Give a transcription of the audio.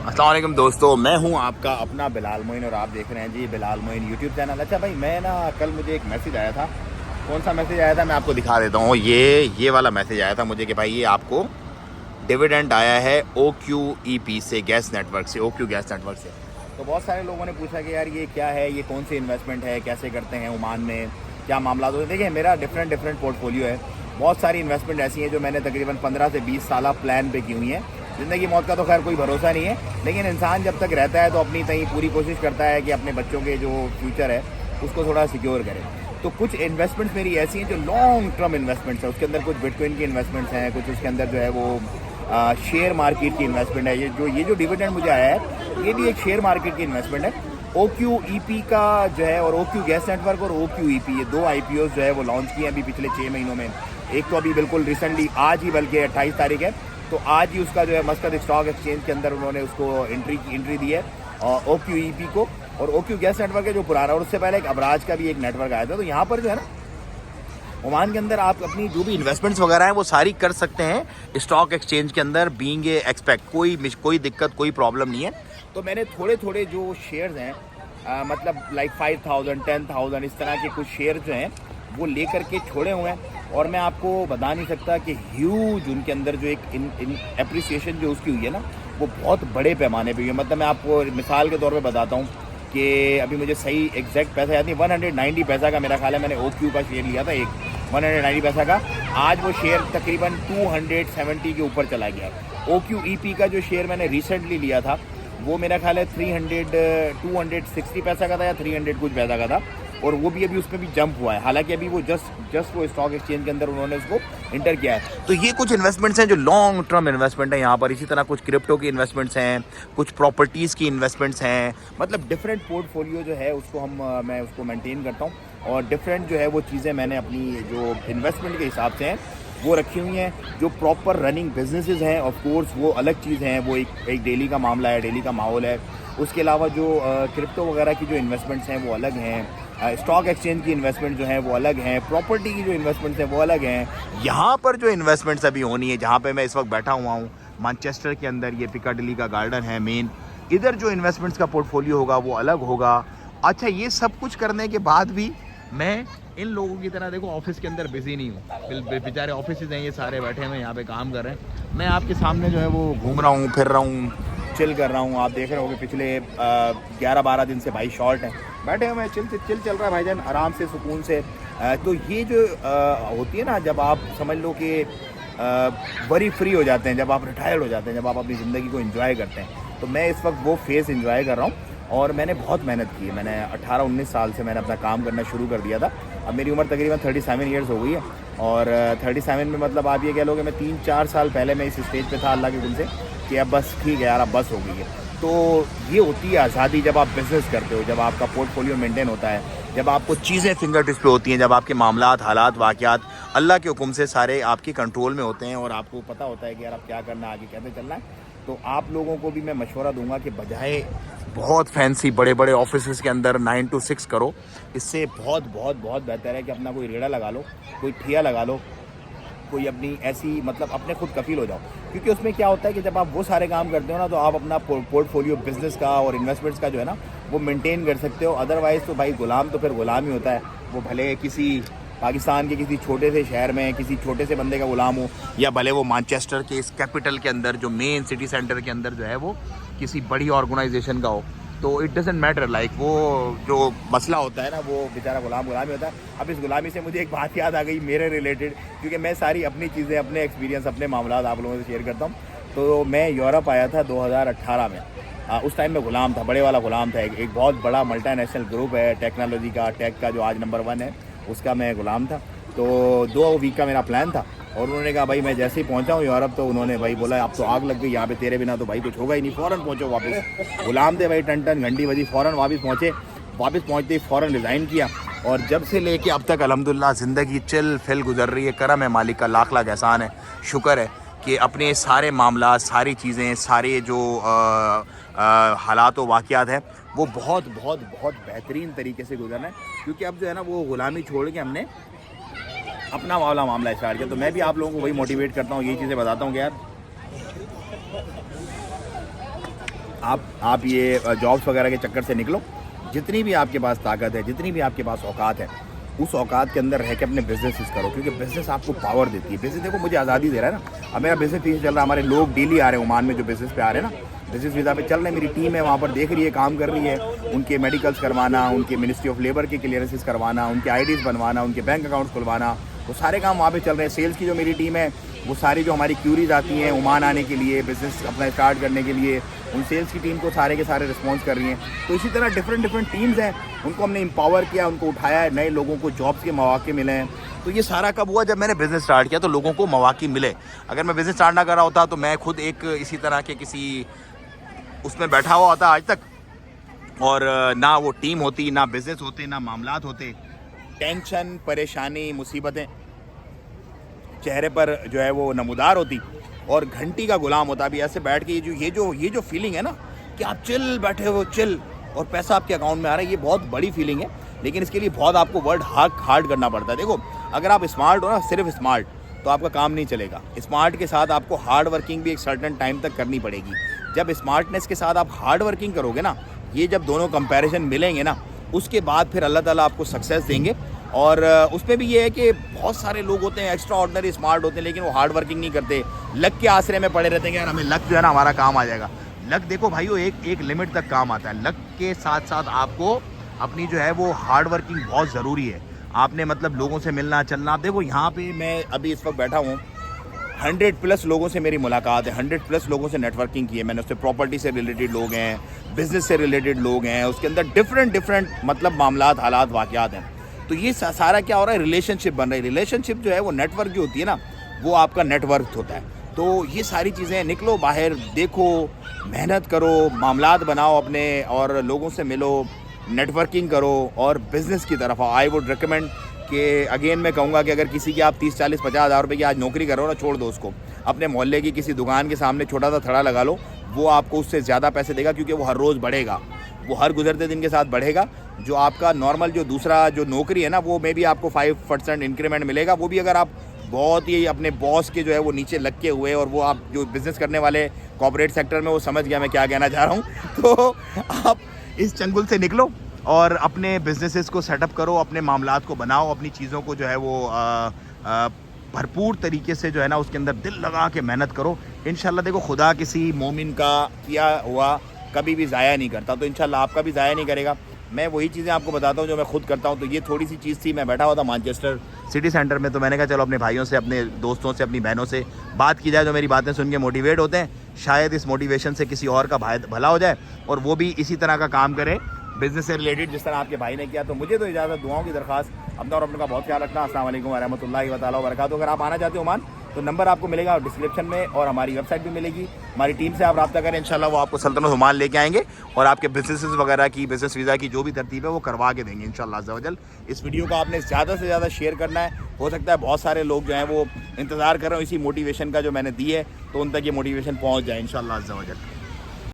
अस्सलाम वालेकुम दोस्तों, मैं हूं आपका अपना बिलाल मोइन और आप देख रहे हैं जी बिलाल मोइन यूट्यूब चैनल। अच्छा भाई, मैं ना कल मुझे एक मैसेज आया था। कौन सा मैसेज आया था मैं आपको दिखा देता हूं। ये वाला मैसेज आया था मुझे कि भाई ये आपको डिविडेंड आया है OQEP से, गैस नेटवर्क से, OQ गैस नेटवर्क से। तो बहुत सारे लोगों ने पूछा कि यार ये क्या है, ये कौन सी इन्वेस्टमेंट है, कैसे करते हैं ओमान में, क्या मामला। तो देखिए, मेरा डिफरेंट पोर्टफोलियो है। बहुत सारी इन्वेस्टमेंट ऐसी हैं जो मैंने तकरीबन 15 से 20 साल प्लान पे की हुई हैं। ज़िंदगी मौत का तो खैर कोई भरोसा नहीं है, लेकिन इंसान जब तक रहता है तो अपनी तई पूरी कोशिश करता है कि अपने बच्चों के जो फ्यूचर है उसको थोड़ा सिक्योर करे। तो कुछ इन्वेस्टमेंट्स मेरी ऐसी हैं जो लॉन्ग टर्म इन्वेस्टमेंट्स है। उसके अंदर कुछ बिटकॉइन की इन्वेस्टमेंट्स हैं, कुछ उसके अंदर जो है वो शेयर मार्केट की इन्वेस्टमेंट है। ये जो डिविडेंड मुझे आया है ये भी एक शेयर मार्केट की इन्वेस्टमेंट है। OQEP का जो है, और OQ गैस नेटवर्क और OQEP, ये दो IPOs जो है वो लॉन्च किए हैं अभी पिछले 6 महीनों में। एक तो अभी बिल्कुल रिसेंटली आज ही, बल्कि 28 तारीख है, तो आज ही उसका जो है मस्कत स्टॉक एक्सचेंज के अंदर उन्होंने उसको एंट्री दी है OQEP को। और OQ गैस नेटवर्क है जो पुराना, और उससे पहले एक अबराज का भी एक नेटवर्क आया था। तो यहाँ पर जो है ना ओमान के अंदर आप अपनी जो भी इन्वेस्टमेंट्स वगैरह हैं वो सारी कर सकते हैं स्टॉक एक्सचेंज के अंदर, बीइंग ए एक्सपेक्ट। कोई दिक्कत, कोई प्रॉब्लम नहीं है। तो मैंने थोड़े जो शेयर्स हैं, मतलब लाइक 5000 10,000 इस तरह के कुछ शेयर जो हैं वो लेकर के छोड़े हुए हैं। और मैं आपको बता नहीं सकता कि ह्यूज उनके अंदर जो एक एप्रिसिएशन जो उसकी हुई है ना, वो बहुत बड़े पैमाने पे हुई है। मतलब मैं आपको मिसाल के तौर पे बताता हूँ कि अभी मुझे सही एग्जैक्ट पैसा याद नहीं, 190 पैसा का मेरा ख्याल है मैंने OQ का शेयर लिया था, एक 190 पैसा का। आज वो शेयर तकरीबन 270 के ऊपर चला गया। OQEP का जो शेयर मैंने रिसेंटली लिया था वो मेरा ख्याल है 260 पैसा का था या 300 कुछ पैसा का था, और वो भी अभी उसमें भी जंप हुआ है। हालांकि अभी वो जस्ट वो स्टॉक एक्सचेंज के अंदर उन्होंने उसको इंटर किया है। तो ये कुछ इन्वेस्टमेंट्स हैं जो लॉन्ग टर्म इन्वेस्टमेंट है यहाँ पर। इसी तरह कुछ क्रिप्टो की इन्वेस्टमेंट्स हैं, कुछ प्रॉपर्टीज़ की इन्वेस्टमेंट्स हैं। मतलब डिफरेंट पोर्टफोलियो जो है उसको मैं उसको मेंटेन करता हूँ, और डिफरेंट जो है वो चीज़ें मैंने अपनी जो इन्वेस्टमेंट के हिसाब से हैं वो रखी हुई हैं। जो प्रॉपर रनिंग बिजनेसेस हैं ऑफ कोर्स वो अलग चीज़ हैं, वो एक डेली का मामला है, डेली का माहौल है। उसके अलावा जो क्रिप्टो वगैरह की जो इन्वेस्टमेंट्स हैं वो अलग हैं, स्टॉक एक्सचेंज की इन्वेस्टमेंट जो है वो अलग हैं, प्रॉपर्टी की जो इन्वेस्टमेंट्स हैं वो अलग हैं। यहाँ पर जो इन्वेस्टमेंट्स अभी होनी है, जहाँ पे मैं इस वक्त बैठा हुआ हूँ मैनचेस्टर के अंदर, ये पिकाडिली का गार्डन है मेन, इधर जो इन्वेस्टमेंट्स का पोर्टफोलियो होगा वो अलग होगा। अच्छा, ये सब कुछ करने के बाद भी मैं इन लोगों की तरह देखो ऑफिस के अंदर बिजी नहीं हूँ। बेचारे ऑफिस हैं, ये सारे बैठे हुए यहाँ पे काम कर रहे हैं। मैं आपके सामने जो है वो घूम रहा हूँ, फिर रहा हूँ, चिल कर रहा हूँ। आप देख रहे हो कि पिछले 11-12 दिन से भाई शॉर्ट है, बैठे हुए चिल चल रहा है भाईजान, आराम से, सुकून से। तो ये जो होती है ना, जब आप समझ लो कि वरी फ्री हो जाते हैं, जब आप रिटायर्ड हो जाते हैं, जब आप अपनी ज़िंदगी को एंजॉय करते हैं, तो मैं इस वक्त वो फेज़ एंजॉय कर रहा हूँ। और मैंने बहुत मेहनत की है। मैंने 18-19 साल से मैंने अपना काम करना शुरू कर दिया था। अब मेरी उम्र तकरीबन 37 ईयर्स हो गई है, और 37 में मतलब आप ये कह लो कि मैं 3-4 साल पहले मैं इस स्टेज पे था अल्लाह के दिन से कि अब बस ठीक है यार, अब बस हो गई है। तो ये होती है आज़ादी जब आप बिज़नेस करते हो, जब आपका पोर्टफोलियो मेंटेन होता है, जब आपको चीज़ें फिंगर टिप्स पे होती हैं, जब आपके मामलात, हालात, वाक़यात अल्लाह के हुक्म से सारे आपके कंट्रोल में होते हैं, और आपको पता होता है कि यार अब क्या करना है, आगे कैसे चलना है। तो आप लोगों को भी मैं मशवरा दूंगा कि बजाय बहुत फैंसी बड़े ऑफिस के अंदर 9 to 6 करो, इससे बहुत बेहतर है कि अपना कोई रेड़ा लगा लो, कोई ठिया लगा लो, कोई अपनी ऐसी, मतलब अपने खुद कफील हो जाओ। क्योंकि उसमें क्या होता है कि जब आप वो सारे काम करते हो ना, तो आप अपना पोर्टफोलियो बिजनेस का और इन्वेस्टमेंट्स का जो है ना वो मेंटेन कर सकते हो। अदरवाइज़ तो भाई गुलाम तो फिर गुलाम ही होता है। वो भले किसी पाकिस्तान के किसी छोटे से शहर में किसी छोटे से बंदे का गुलाम हो, या भले वो मैनचेस्टर के इस कैपिटल के अंदर, जो मेन सिटी सेंटर के अंदर जो है वो किसी बड़ी ऑर्गेनाइजेशन का हो। तो इट डजेंट मैटर, लाइक वो जो मसला होता है ना, वो बेचारा गुलाम ही होता है। अब इस गुलामी से मुझे एक बात याद आ गई मेरे रिलेटेड, क्योंकि मैं सारी अपनी चीज़ें, अपने एक्सपीरियंस, अपने मामला आप लोगों से शेयर करता हूँ। तो मैं यूरोप आया था 2018 में। उस टाइम में गुलाम था, बड़े वाला गुलाम था। एक बहुत बड़ा मल्टीनेशनल ग्रुप है टेक्नोलॉजी का, टेक का, जो आज नंबर 1 है, उसका मैं गुलाम था। तो 2 वीक का मेरा प्लान था, और उन्होंने कहा भाई मैं जैसे ही पहुंचा हूँ यूरोप, तो उन्होंने भाई बोला अब तो आग लग गई यहाँ पे, तेरे बिना तो भाई कुछ होगा ही नहीं, फ़ौरन पहुँचो वापस। गुलाम थे भाई, टन घंटी बजी, फ़ौरन वापस पहुँचे। वापस पहुँचते ही फ़ौरन रिज़ाइन किया, और जब से लेके अब तक अल्हम्दुलिल्लाह ज़िंदगी चिल फिल गुजर रही है। करम है मालिक का, लाख एहसान है, शुक्र है कि अपने सारे मामला, सारी चीज़ें, सारे जो हालात व वाक़यात हैं वो बहुत बेहतरीन तरीके से गुजरना है। क्योंकि अब जो है ना वो ग़ुलामी छोड़ के हमने अपना वाला मामला स्टार्ट किया। तो मैं भी आप लोगों को वही मोटिवेट करता हूँ, यही चीज़ें बताता हूँ कि यार आप ये जॉब्स वगैरह के चक्कर से निकलो। जितनी भी आपके पास ताकत है, जितनी भी आपके पास औकात है, उस औकात के अंदर रह के अपने बिजनेस करो, क्योंकि बिजनेस आपको पावर देती है। बिजनेस देखो मुझे आज़ादी दे रहा है ना। अब मेरा बिजनेस पीछे चल रहा है, हमारे लोग डेली आ रहे हैं ओमान में जो बिजनेस पे आ रहे हैं ना, बिजनेस वीज़ा पे चल रहे हैं। मेरी टीम है वहाँ पर, देख रही है, काम कर रही है। उनके मेडिकल्स करवाना, उनके मिनिस्ट्री ऑफ लेबर के क्लियरेंसेस करवाना, उनके आईडीज़ बनवाना, उनके बैंक अकाउंट्स खुलवाना, वो सारे काम वहाँ पे चल रहे हैं। सेल्स की जो मेरी टीम है, वो सारी जो हमारी क्यूरीज आती हैं ओमान आने के लिए, बिज़नेस अपना स्टार्ट करने के लिए, उन सेल्स की टीम को सारे के सारे रिस्पॉन्स कर रही हैं। तो इसी तरह डिफरेंट टीम्स हैं, उनको हमने एम्पावर किया, उनको उठाया है, नए लोगों को जॉब्स के मौके मिले हैं। तो ये सारा कब हुआ? जब मैंने बिज़नेस स्टार्ट किया तो लोगों को मौके मिले। अगर मैं बिज़नेस स्टार्ट ना कर रहा होता तो मैं खुद एक इसी तरह के किसी उसमें बैठा हुआ होता आज तक, और ना वो टीम होती, ना बिज़नेस होते, ना मामलात होते। टेंशन, परेशानी, मुसीबतें चेहरे पर जो है वो नमूदार होती, और घंटी का गुलाम होता। अभी ऐसे बैठ के ये जो फीलिंग है ना कि आप चिल बैठे हो, चिल, और पैसा आपके अकाउंट में आ रहा है, ये बहुत बड़ी फीलिंग है। लेकिन इसके लिए बहुत आपको वर्ड हार्ड करना पड़ता है। देखो अगर आप स्मार्ट हो ना, सिर्फ स्मार्ट, तो आपका काम नहीं चलेगा। स्मार्ट के साथ आपको हार्ड वर्किंग भी एक सर्टेन टाइम तक करनी पड़ेगी। जब स्मार्टनेस के साथ आप हार्ड वर्किंग करोगे ना, ये जब दोनों कंपैरिजन मिलेंगे ना, उसके बाद फिर अल्लाह ताला आपको सक्सेस देंगे। और उसमें भी ये है कि बहुत सारे लोग होते हैं एक्स्ट्रा ऑर्डिनरी स्मार्ट होते हैं, लेकिन वो हार्ड वर्किंग नहीं करते, लक के आश्रय में पड़े रहते हैं कि यार हमें लक जो है ना हमारा काम आ जाएगा। लक देखो भाइयों एक लिमिट तक काम आता है। लक के साथ साथ आपको अपनी जो है वो हार्ड वर्किंग बहुत ज़रूरी है। आपने मतलब लोगों से मिलना चलना। आप देखो यहाँ पे मैं अभी इस वक्त बैठा हूँ, 100+ लोगों से मेरी मुलाकात है, 100+ लोगों से नेटवर्किंग की है मैंने। उससे प्रॉपर्टी से रिलेटेड लोग हैं, बिजनेस से रिलेटेड लोग हैं, उसके अंदर डिफरेंट मतलब मामलात, हालात, वाक़यात हैं। तो ये सारा क्या हो रहा है? रिलेशनशिप बन रही है। रिलेशनशिप जो है वो नेटवर्क जो होती है ना, वो आपका नेटवर्क होता है। तो ये सारी चीज़ें, निकलो बाहर, देखो, मेहनत करो, मामलात बनाओ अपने, और लोगों से मिलो, नेटवर्किंग करो, और बिज़नेस की तरफ आओ। आई वुड रिकमेंड कि अगेन मैं कहूँगा कि अगर किसी की आप 30, 40, 50 हज़ार रुपये की आज नौकरी कर रहे हो ना, छोड़ दो उसको। अपने मोहल्ले की किसी दुकान के सामने छोटा सा थड़ा लगा लो, वो आपको उससे ज़्यादा पैसे देगा, क्योंकि वो हर रोज़ बढ़ेगा, वो हर गुजरते दिन के साथ बढ़ेगा। जो आपका नॉर्मल जो दूसरा जो नौकरी है ना, वो में भी आपको 5% इंक्रीमेंट मिलेगा। वो भी अगर आप बहुत ही अपने बॉस के जो है वो नीचे लग के हुए, और वो आप जो बिज़नेस करने वाले कॉर्पोरेट सेक्टर में, वो समझ गया मैं क्या कहना चाह रहा हूँ। तो आप इस चंगुल से निकलो और अपने बिजनेसेस को सेटअप करो, अपने मामलात को बनाओ, अपनी चीज़ों को जो है वो भरपूर तरीके से जो है ना उसके अंदर दिल लगा के मेहनत करो। इंशाल्लाह देखो खुदा किसी मोमिन का किया हुआ कभी भी ज़ाया नहीं करता, तो इंशाल्लाह आपका भी ज़ाया नहीं करेगा। मैं वही चीज़ें आपको बताता हूँ जो मैं खुद करता हूँ। तो ये थोड़ी सी चीज़ थी, मैं बैठा हुआ था मैनचेस्टर सिटी सेंटर में, तो मैंने कहा चलो अपने भाइयों से, अपने दोस्तों से, अपनी बहनों से बात की जाए जो मेरी बातें सुन के मोटिवेट होते हैं। शायद इस मोटिवेशन से किसी और का भला हो जाए और वो भी इसी तरह का काम करे बिज़नेस से रिलेटेड जिस तरह आपके भाई ने किया। तो मुझे तो इजाज़त, दुआओं की दरख्वास्त। अपना और अपने का बहुत ख्याल रखना। अस्सलाम वालेकुम वरहमतुल्लाहि व तआला वबरकातुहू। अगर आप आना चाहते हो ओमान, तो नंबर आपको मिलेगा डिस्क्रिप्शन में, और हमारी वेबसाइट भी मिलेगी। हमारी टीम से आप रब्ता करें, इंशाल्लाह वो आपको सल्तनत ओमान लेके आएंगे और आपके बिजनेसेस वगैरह की, बिजनेस वीज़ा की जो भी तरतीब है वो करवा के देंगे इंशाल्लाह अज़्ज़ा वजल। इस वीडियो को आपने ज़्यादा से ज़्यादा शेयर करना है। हो सकता है बहुत सारे लोग जो हैं वो इंतज़ार कर रहे हो इसी मोटिवेशन का जो मैंने दी है, तो उन तक ये मोटिवेशन पहुँच जाए इंशाल्लाह अज़्ज़ा वजल।